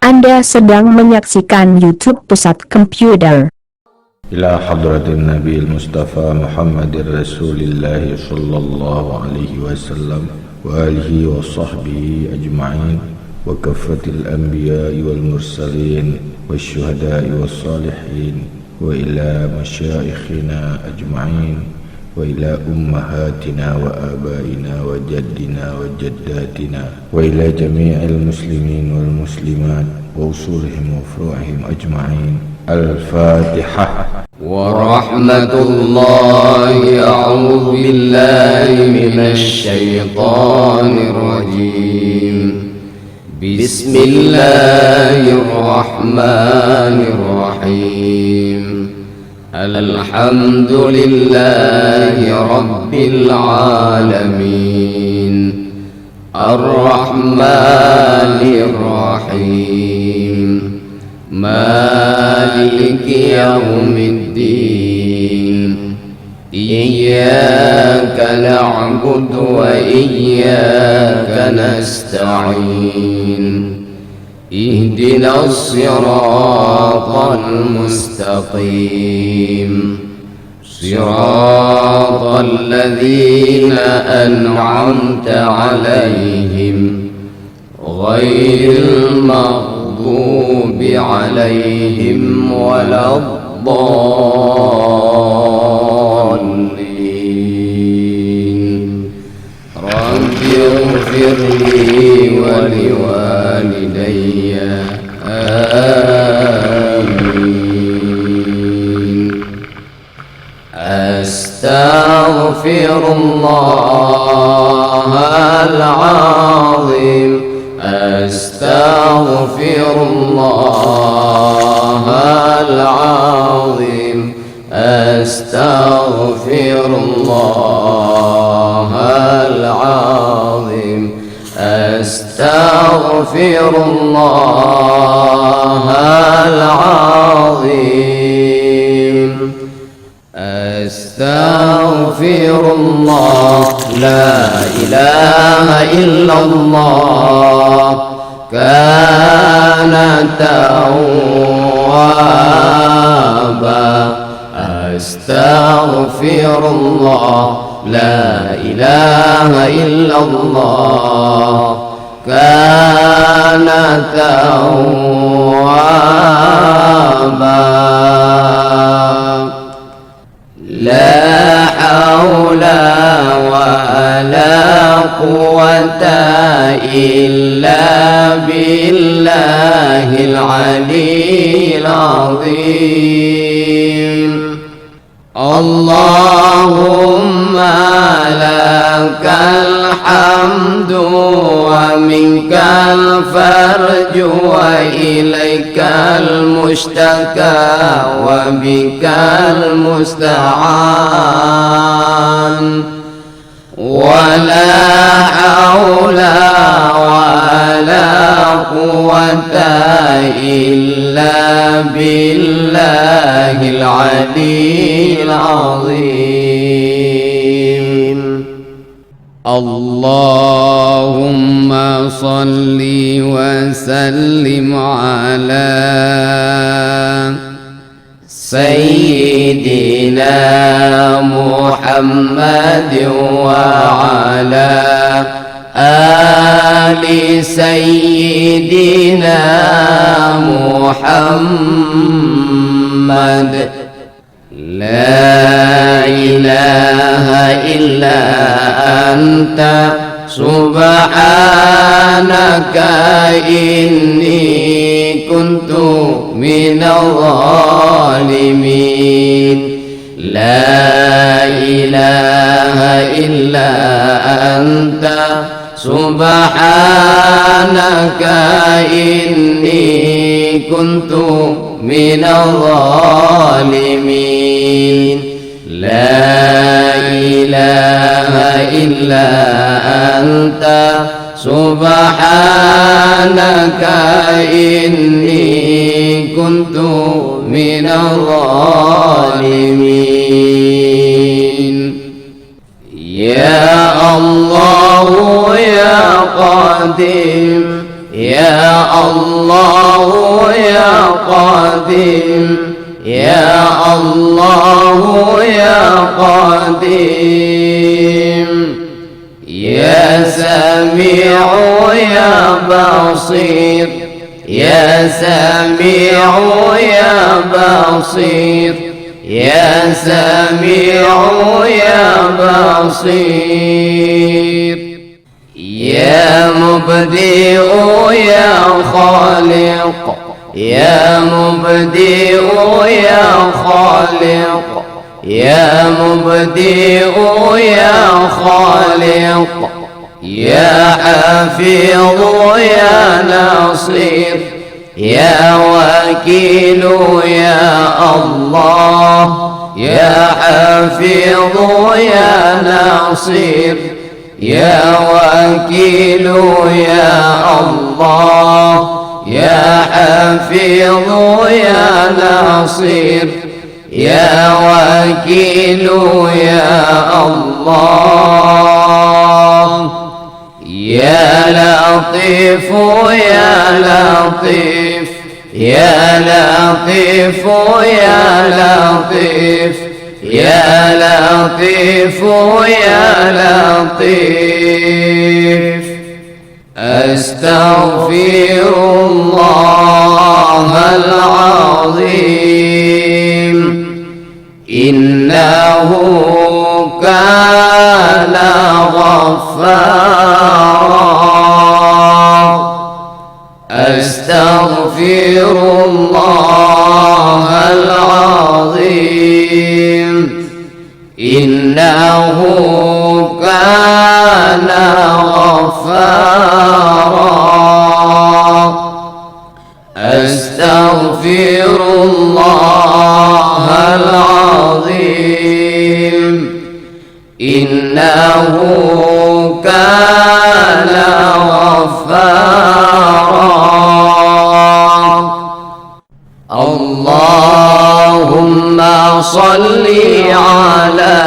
Anda sedang menyaksikan YouTube Pusat Komputer. إلى حضرة النبي المصطفى محمد رسول الله صلى الله عليه وسلم وآله وصحبه أجمعين وكافة الأنبياء والمرسلين والشهداء والصالحين وإلى مشايخنا أجمعين وإلى أمهاتنا وآبائنا وجدنا وجداتنا وإلى جميع المسلمين والمسلمات وأصولهم وفروعهم أجمعين. الفاتحة. ورحمة الله. أعوذ بالله من الشيطان الرجيم. بسم الله الرحمن الرحيم. الحمد لله رب العالمين الرحمن الرحيم مالك يوم الدين إياك نعبد وإياك نستعين اهدنا الصراط المستقيم صراط الذين أنعمت عليهم غير المغضوب عليهم ولا الضالين. رب اغفر لي ولوالدي آمين. أستغفر الله العظيم. أستغفر الله العظيم. أستغفر الله العظيم. أستغفر الله العظيم. أستغفر الله. لا إله إلا الله كان توابا. أستغفر الله. لا إله إلا الله كان توابا. لا حول ولا قوة إلا بالله العلي العظيم. اللهم لك الحمد ومنك الفرج وإليك المشتكى وبك المستعان. ولا حول ولا قوة إلا بالله العلي العظيم. اللهم صل وسلم على سيدنا محمد وعلى آل سيدنا محمد. لا إله إلا أنت سبحانك إني كنت من الظالمين. لا إله إلا أنت سبحانك إني كنت من الظالمين لا إله إلا أنت سبحانك إني كنت من الظالمين يا الله يا قديم يا الله يا قديم يا الله يا قديم يا سميع يا بصير يا سميع يا بصير يا سميع يا بصير يا مبدئ يا خالق يا مبدئ يا خالق يا مبدئ يا خالق يا حفيظ يا نصير يا وكيل يا الله يا حفيظ يا نصير يا وكيل يا الله يا حفيظ يا نصير يا وكيل يا الله يا لطيف يا لطيف يا لطيف يا لطيف يا لطيف يا لطيف أستغفر الله العظيم إنه كان غفارا أستغفر الله العظيم إنه كان غفارا أستغفر الله العظيم إنه كان غفارا اللهم صل على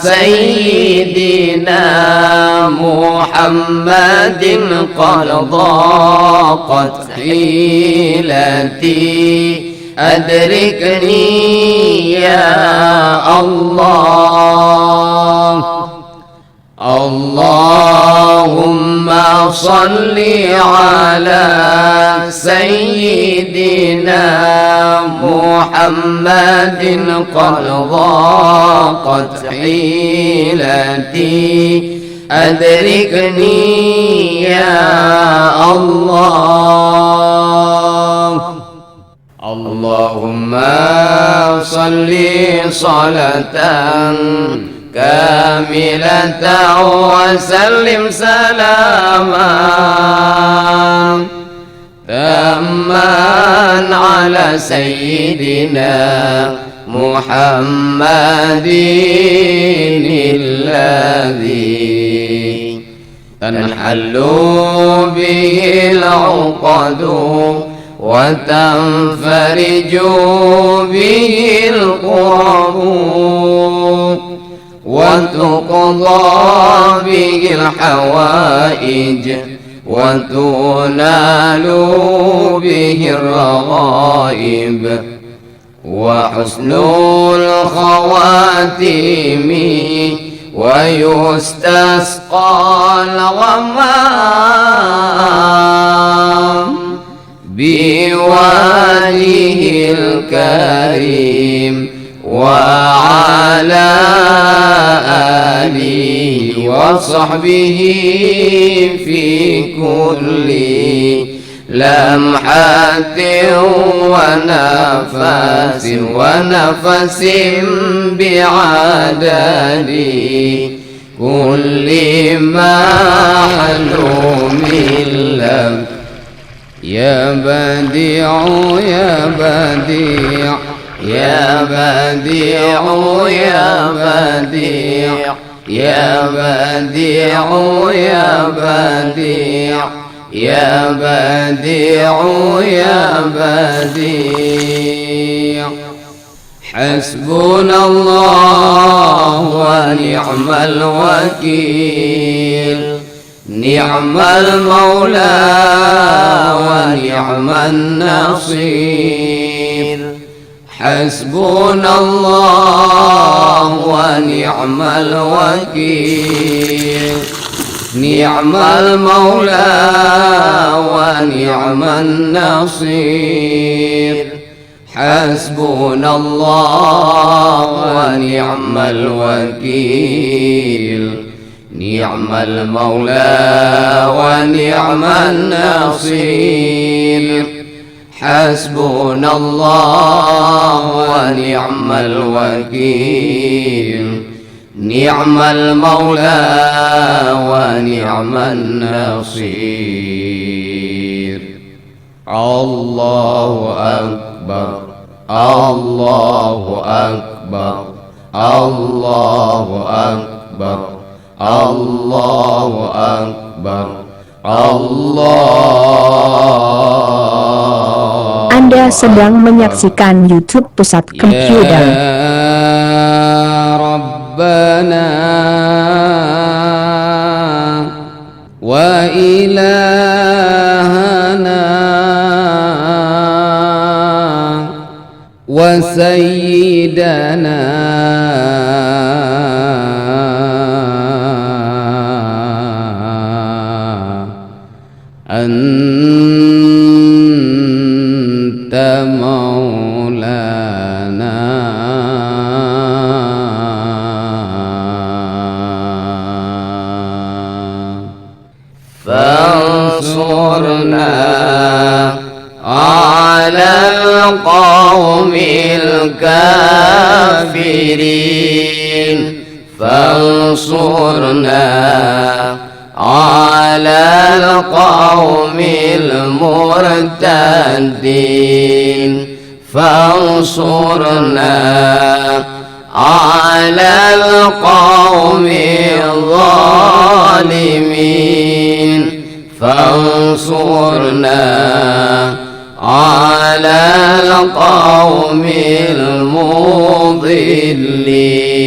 سيدنا محمد قد ضاقت حيلتي أدركني يا الله اللهم صل على سيدنا محمد قد ضاقت حيلتي أدركني يا الله اللهم صل صلاة كاملة وسلم سلاما تاما على سيدنا محمد الذي تنحل به العقد وتنفرج به الكرب وتقضى به الحوائج وتنال به الرغائب وحسن الخواتيم ويستسقى الغمام بوجهه الكريم وعلى آله وصحبه في كل لمحة ونفس بعدد كل معلوم لك يا بديع يا بديع يا بديع يا بديع يا بديع يا بديع يا بديع يا بديع حسبنا الله ونعم الوكيل نعم المولى ونعم النصير حسبنا الله ونعم الوكيل نعم المولى ونعم النصير حسبنا الله ونعم الوكيل نعم المولى ونعم النصير حسبنا الله ونعم الوكيل نعم المولى ونعم النصير الله أكبر الله أكبر الله أكبر الله أكبر الله. Anda sedang menyaksikan YouTube Pusat Komputer. Ya Rabbana wa ilahana wa sayyidana anta maulana fansurna ala alqawmil kafirin fansurna على القوم المرتدين فانصرنا على القوم الظالمين فانصرنا على القوم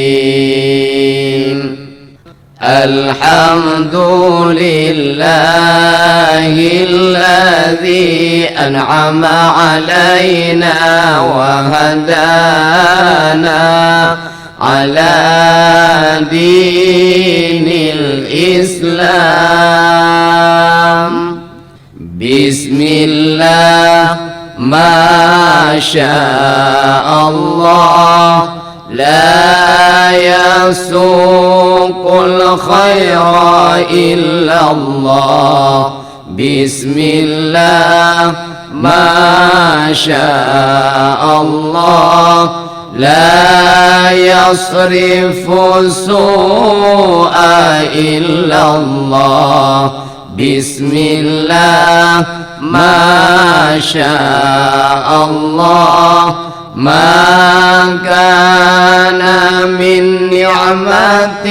المضلين الحمد لله الذي أنعم علينا وهدانا على دين الإسلام بسم الله ما شاء الله لا يسوق الخير إلا الله بسم الله ما شاء الله لا يصرف السوء إلا الله بسم الله ما شاء الله ما كان من نعمة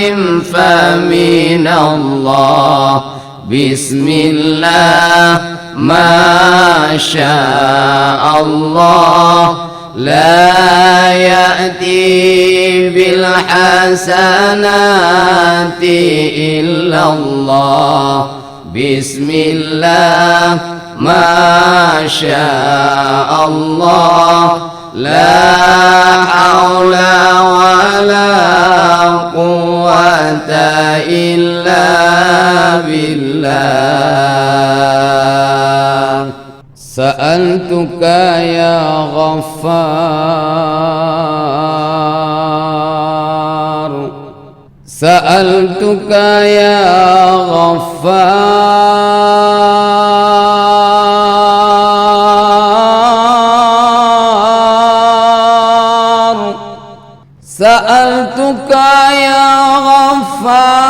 فمن الله بسم الله ما شاء الله لا يأتي بالحسنات إلا الله بسم الله ما شاء الله لا حول ولا قوة إلا بالله سألتك يا غفار سألتك يا غفار سألتك يا غفار